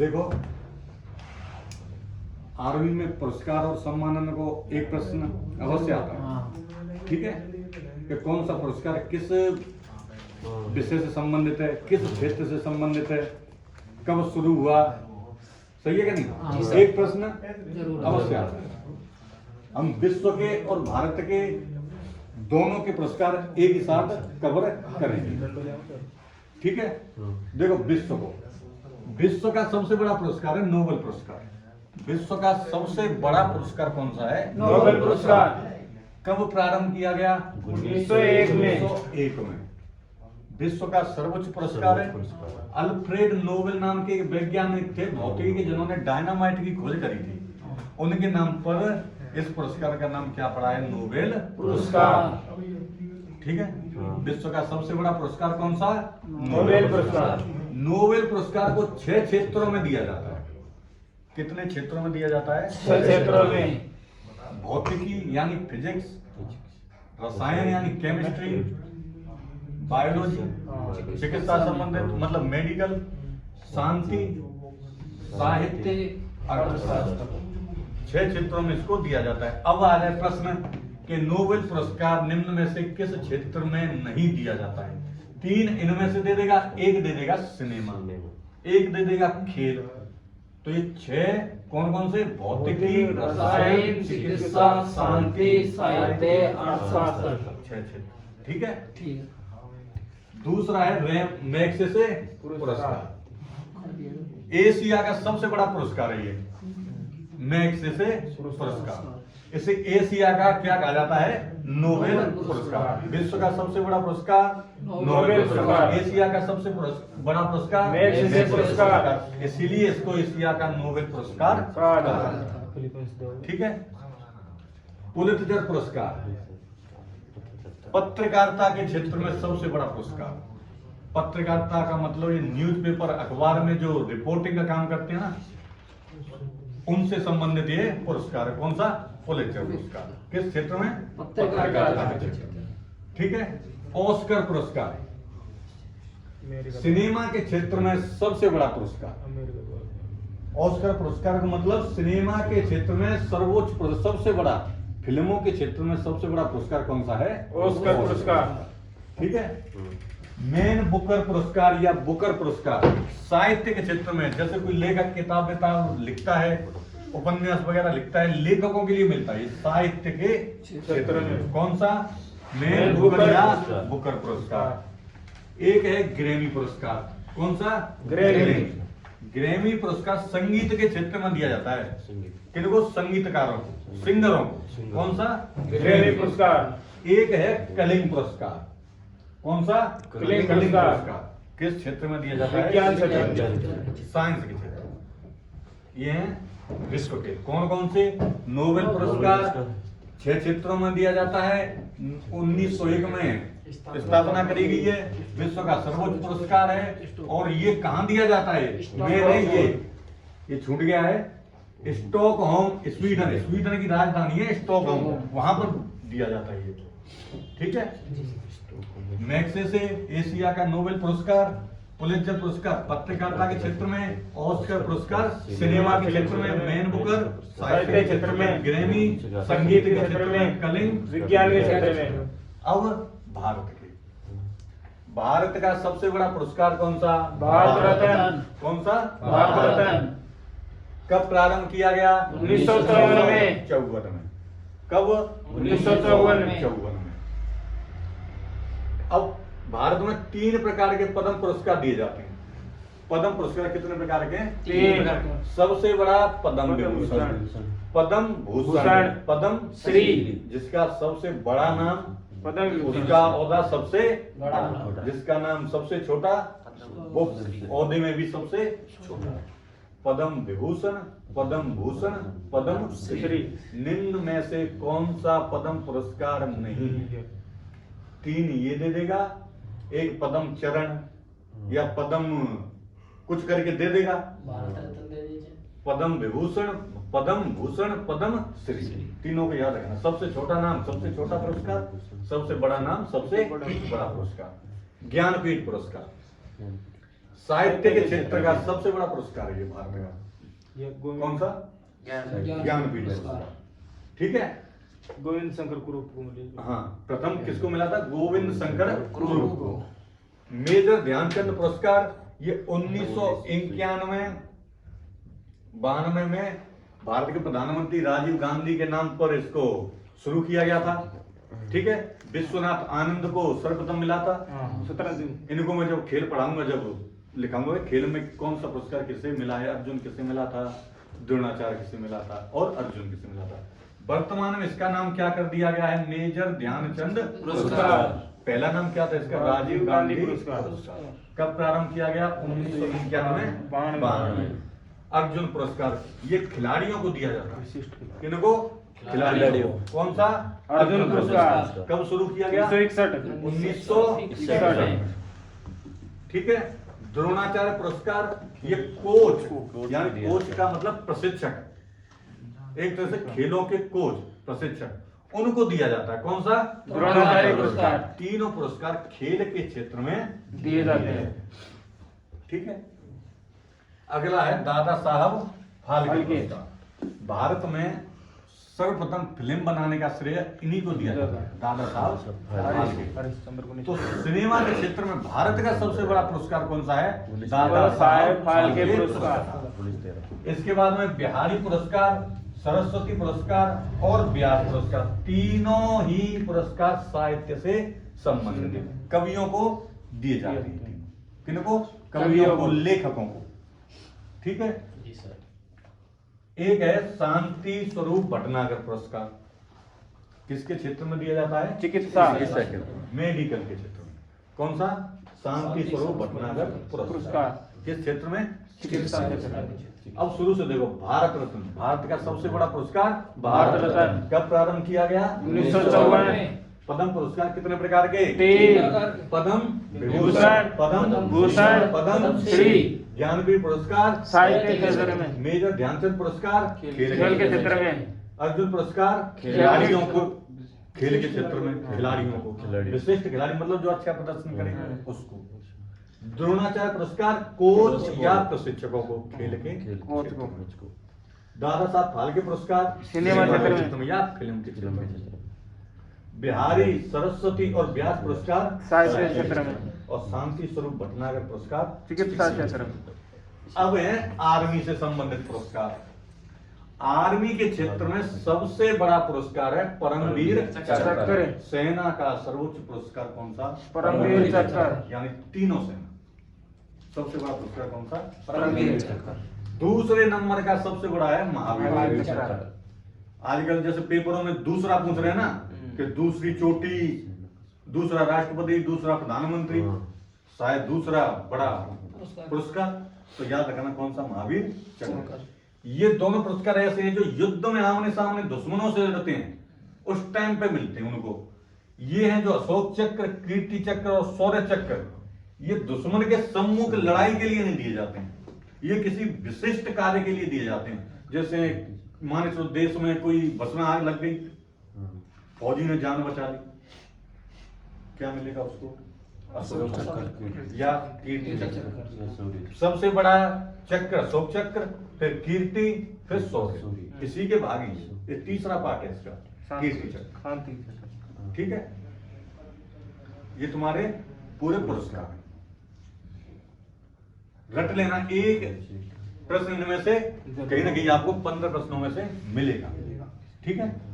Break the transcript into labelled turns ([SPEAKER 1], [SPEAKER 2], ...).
[SPEAKER 1] देखो आर्मी में पुरस्कार और सम्मानन को एक प्रश्न अवश्य आता है, ठीक है, कि कौन सा पुरस्कार किस विषय से संबंधित है, किस क्षेत्र से संबंधित है, कब शुरू हुआ, सही है कि नहीं? एक प्रश्न अवश्य आता है। हम विश्व के और भारत के दोनों के पुरस्कार एक ही साथ कवर करेंगे, ठीक है। देखो विश्व का सबसे बड़ा पुरस्कार है नोबेल पुरस्कार। विश्व का सबसे बड़ा पुरस्कार कौन सा है?
[SPEAKER 2] नोबेल पुरस्कार।
[SPEAKER 1] कब प्रारंभ किया गया?
[SPEAKER 2] 1901
[SPEAKER 1] में। विश्व का सर्वोच्च पुरस्कार है। अल्फ्रेड नोबेल नाम के वैज्ञानिक थे, भौतिकी, जिन्होंने डायनामाइट की खोज करी थी। उनके नाम पर इस पुरस्कार का नाम क्या पड़ा है? नोबेल पुरस्कार, ठीक है। विश्व का सबसे बड़ा पुरस्कार कौन सा?
[SPEAKER 2] नोबेल पुरस्कार।
[SPEAKER 1] नोबेल पुरस्कार को 6 क्षेत्रों में दिया जाता है। कितने क्षेत्रों में दिया जाता है?
[SPEAKER 2] 6 क्षेत्रों में।
[SPEAKER 1] भौतिकी यानी फिजिक्स, रसायन यानी केमिस्ट्री, बायोलॉजी चिकित्सा संबंधित मतलब मेडिकल, शांति, साहित्य, अर्थशास्त्र, 6 क्षेत्रों में इसको दिया जाता है। अब आ जाए प्रश्न कि नोबेल पुरस्कार निम्न में से किस क्षेत्र में नहीं दिया जाता है? 3 इनमें से दे देगा, 1 दे देगा सिनेमा, 1 दे देगा खेल। तो ये 6 कौन कौन से? भौतिकी, रसायन, चिकित्सा, शांति, साहित्य, अर्थशास्त्र, 6 क्षेत्र, ठीक है।
[SPEAKER 2] ठीक है।
[SPEAKER 1] दूसरा है मैग्सेसे पुरस्कार। एशिया का सबसे बड़ा पुरस्कार है ये मैग्सेसे पुरस्कार। इसे एशिया का क्या कहा जाता है? नोबेल पुरस्कार। विश्व का सबसे बड़ा पुरस्कार नोबेल पुरस्कार। एशिया का सबसे बड़ा पुरस्कार
[SPEAKER 2] मैग्सेसे पुरस्कार।
[SPEAKER 1] इसीलिए इसको एशिया का नोबेल पुरस्कार कहा जाता है, ठीक है। पुलित्जर पुरस्कार पत्रकारिता के क्षेत्र में सबसे बड़ा पुरस्कार। पत्रकारिता का मतलब ये न्यूज़पेपर, अखबार में जो रिपोर्टिंग का काम करते हैं ना, उनसे संबंधित ये पुरस्कार है। कौन सा? पुलित्जर पुरस्कार। किस क्षेत्र में? पत्रकारिता के क्षेत्र, ठीक है। ऑस्कर पुरस्कार सिनेमा के क्षेत्र में सबसे बड़ा पुरस्कार। ऑस्कर पुरस्कार का मतलब सिनेमा के क्षेत्र में सर्वोच्च, सबसे बड़ा, फिल्मों के क्षेत्र में सबसे बड़ा पुरस्कार कौन सा है?
[SPEAKER 2] ऑस्कर पुरस्कार,
[SPEAKER 1] ठीक है। मैन बुकर पुरस्कार या बुकर पुरस्कार साहित्य के क्षेत्र में, जैसे कोई लेखक किताब लिखता है, उपन्यास वगैरह लिखता है, लेखकों के लिए मिलता है। साहित्य के क्षेत्र में कौन सा? मैन बुकर या बुकर पुरस्कार। एक है ग्रैमी पुरस्कार। कौन सा?
[SPEAKER 2] ग्रैमी।
[SPEAKER 1] ग्रैमी पुरस्कार संगीत के क्षेत्र में दिया जाता है। किनको? संगीतकारों को, सिंगरों को। कौन सा?
[SPEAKER 2] ग्रैमी पुरस्कार।
[SPEAKER 1] एक है कलिंग पुरस्कार। कौन सा?
[SPEAKER 2] कलिंग पुरस्कार।
[SPEAKER 1] किस क्षेत्र में दिया जाता है?
[SPEAKER 2] विज्ञान क्षेत्र,
[SPEAKER 1] साइंस के क्षेत्र। ये है विश्व के कौन कौन से नोबेल पुरस्कार 6 क्षेत्रों में दिया जाता है। 1901 में स्थापना करी गई है। विश्व का सर्वोच्च पुरस्कार है। और ये कहाँ दिया जाता है? ये छूट गया है। स्टॉकहोम, स्वीडन, स्वीडन की राजधानी है स्टॉकहोम, वहां पर दिया जाता है ये, ठीक है। मैग्सेसे एशिया का नोबेल पुरस्कार, पुलित्जर पुरस्कार पत्रकारिता के क्षेत्र में, ऑस्कर पुरस्कार सिनेमा के क्षेत्र में, मैन बुकर साहित्य के क्षेत्र में, ग्रैमी संगीत के क्षेत्र में, कलिंग
[SPEAKER 2] विज्ञान के क्षेत्र में।
[SPEAKER 1] अब भारत का सबसे बड़ा पुरस्कार कौन सा?
[SPEAKER 2] भारत रत्न।
[SPEAKER 1] कौन सा?
[SPEAKER 2] भारत रत्न।
[SPEAKER 1] कब प्रारंभ किया गया?
[SPEAKER 2] 1954 में।
[SPEAKER 1] 54 में। कब?
[SPEAKER 2] 1954 में।
[SPEAKER 1] 54 में। अब भारत में 3 प्रकार के पद्म पुरस्कार दिए जाते हैं। पद्म पुरस्कार कितने प्रकार के?
[SPEAKER 2] 3।
[SPEAKER 1] सबसे बड़ा पद्म विभूषण, पद्म भूषण, पद्म श्री, जिसका सबसे बड़ा नाम,
[SPEAKER 2] पद्म विभूषण,
[SPEAKER 1] उसका ओहदा सबसे बड़ा, जिसका नाम सबसे छोटा, वो ओहदे में भी सबसे छोटा। पद्म विभूषण, पद्म भूषण, पद्म श्री। निम्न में से कौन सा पद्म पुरस्कार नहीं है? 3 ये दे देगा, एक पद्म चरण या पद्म कुछ करके दे देगा। पद्म विभूषण, पद्म भूषण, पद्म श्री, तीनों को याद रखना। सबसे छोटा नाम सबसे छोटा पुरस्कार, सबसे बड़ा नाम सबसे बड़ा पुरस्कार। ज्ञानपीठ पुरस्कार साहित्य के क्षेत्र का सबसे बड़ा पुरस्कार है ये भारत में। कौन सा? ज्ञानपीठ पुरस्कार। ठीक है,
[SPEAKER 2] गोविंद शंकर कुरूप को मिली।
[SPEAKER 1] हाँ, प्रथम किसको मिला था? गोविंद शंकर कुरूप को। मेजर ध्यानचंद पुरस्कार ये 1991-92 में भारत के प्रधानमंत्री राजीव गांधी के नाम पर इसको शुरू किया गया था। ठीक है, विश्वनाथ आनंद को सर्वप्रथम मिला था।
[SPEAKER 2] 17 दिन।
[SPEAKER 1] इनको मैं जब खेल पढ़ाऊंगा, जब लिखाऊंगा खेल में कौन सा पुरस्कार किसे मिला है, अर्जुन किसे मिला था, द्रोणाचार्य किसे मिला था और अर्जुन किसे मिला था। वर्तमान में इसका नाम क्या कर दिया गया है? मेजर ध्यानचंद पुरस्कार। पहला नाम क्या था इसका? राजीव गांधी पुरस्कार। कब प्रारंभ किया गया? 1991-92। अर्जुन पुरस्कार ये खिलाड़ियों को दिया जाता है। किनको? खिलाड़ियों। कौन सा?
[SPEAKER 2] अर्जुन पुरस्कार।
[SPEAKER 1] कब शुरू किया गया? 1961। ठीक है, द्रोणाचार्य पुरस्कार ये कोच, यानी कोच का मतलब प्रशिक्षक, एक तरह से खेलों के कोच, प्रशिक्षक, उनको दिया जाता है। कौन सा?
[SPEAKER 2] द्रोणाचार्य पुरस्कार।
[SPEAKER 1] तीनों पुरस्कार खेल के क्षेत्र में
[SPEAKER 2] दिए जाते हैं।
[SPEAKER 1] ठीक है, अगला है दादा साहब फाल्के पुरस्कार। भारत में सर्वप्रथम फिल्म बनाने का श्रेय इन्हीं को दिया जाता है, दादा साहब फाल्के। तो सिनेमा के क्षेत्र में भारत का सबसे बड़ा पुरस्कार कौन सा है? दादा साहब फाल्के पुरस्कार। इसके बाद में बिहारी पुरस्कार, सरस्वती पुरस्कार और व्यास पुरस्कार, तीनों ही पुरस्कार साहित्य से संबंधित हैं। कवियों को दिए जाते हैं। किनको? कवियों को, लेखकों को। ठीक है जी सर। एक है शांति स्वरूप भटनागर पुरस्कार। किसके क्षेत्र में दिया जाता है?
[SPEAKER 2] चिकित्सा,
[SPEAKER 1] मेडिकल के क्षेत्र में। कौन सा? शांति स्वरूप भटनागर पुरस्कार। किस क्षेत्र में?
[SPEAKER 2] चिकित्सा।
[SPEAKER 1] अब शुरू से देखो, भारत रत्न, भारत का सबसे बड़ा पुरस्कार भारत रत्न। कब प्रारंभ किया गया?
[SPEAKER 2] 1954।
[SPEAKER 1] पद्म पुरस्कार कितने प्रकार के?
[SPEAKER 2] 3।
[SPEAKER 1] पद्म
[SPEAKER 2] विभूषण,
[SPEAKER 1] पद्म
[SPEAKER 2] भूषण,
[SPEAKER 1] पद्म
[SPEAKER 2] श्री।
[SPEAKER 1] ज्ञानपीठ पुरस्कार
[SPEAKER 2] साहित्य के क्षेत्र में।
[SPEAKER 1] मेजर ध्यानचंद पुरस्कार
[SPEAKER 2] खेल के क्षेत्र में।
[SPEAKER 1] अर्जुन पुरस्कार खिलाड़ियों को, खेल के क्षेत्र में खिलाड़ियों को, विशिष्ट खिलाड़ी मतलब जो अच्छा प्रदर्शन करेंगे उसको। द्रोणाचार्य पुरस्कार कोच या प्रशिक्षकों को, खेल के
[SPEAKER 2] कोच को।
[SPEAKER 1] दादा साहब फाल्के पुरस्कार
[SPEAKER 2] सिनेमा क्षेत्र में
[SPEAKER 1] या फिल्म के क्षेत्र में। बिहारी, सरस्वती और व्यास पुरस्कार
[SPEAKER 2] साहित्य क्षेत्र में।
[SPEAKER 1] और शांति स्वरूप भटनागर पुरस्कार
[SPEAKER 2] चिकित्सा क्षेत्र में।
[SPEAKER 1] अब है आर्मी से संबंधित पुरस्कार। आर्मी के क्षेत्र में सबसे बड़ा पुरस्कार है परमवीर चक्र। सेना का सर्वोच्च पुरस्कार कौन सा?
[SPEAKER 2] परमवीर चक्र।
[SPEAKER 1] यानी तीनों सेना सबसे बड़ा पुरस्कार कौन सा?
[SPEAKER 2] परमवीर चक्र।
[SPEAKER 1] दूसरे नंबर का सबसे बड़ा है महावीर चक्र। आजकल जैसे पेपरों में दूसरा पूछ रहे हैं ना, कि दूसरी चोटी, दूसरा राष्ट्रपति, दूसरा प्रधानमंत्री, शायद दूसरा बड़ा पुरस्कार, तो याद रखना कौन सा? महावीर चक्र। ये दोनों पुरस्कार ऐसे हैं जो युद्ध में आमने सामने दुश्मनों से लड़ते हैं उस टाइम पे मिलते हैं उनको। ये हैं जो अशोक चक्र, कीर्ति चक्र और शौर्य चक्र, ये दुश्मन के सम्मुख लड़ाई के लिए नहीं दिए जाते हैं, ये किसी विशिष्ट कार्य के लिए दिए जाते हैं। जैसे मान लो देश में कोई बस में आग लग गई, फौजी ने जान बचा ली, क्या मिलेगा उसको? अशोक चक्र या कीर्ति चक्र। सबसे बड़ा चक्र अशोक चक्र, फिर कीर्ति, फिर शौर्य, इसी के भाग ही ये तीसरा पार्ट है इसका, कीर्ति चक्र। ठीक है, ये तुम्हारे पूरे पुरस्कार हैं। रट लेना, एक प्रश्न में से कहीं ना कहीं आपको 15 प्रश्नों में से मिलेगा। ठीक है।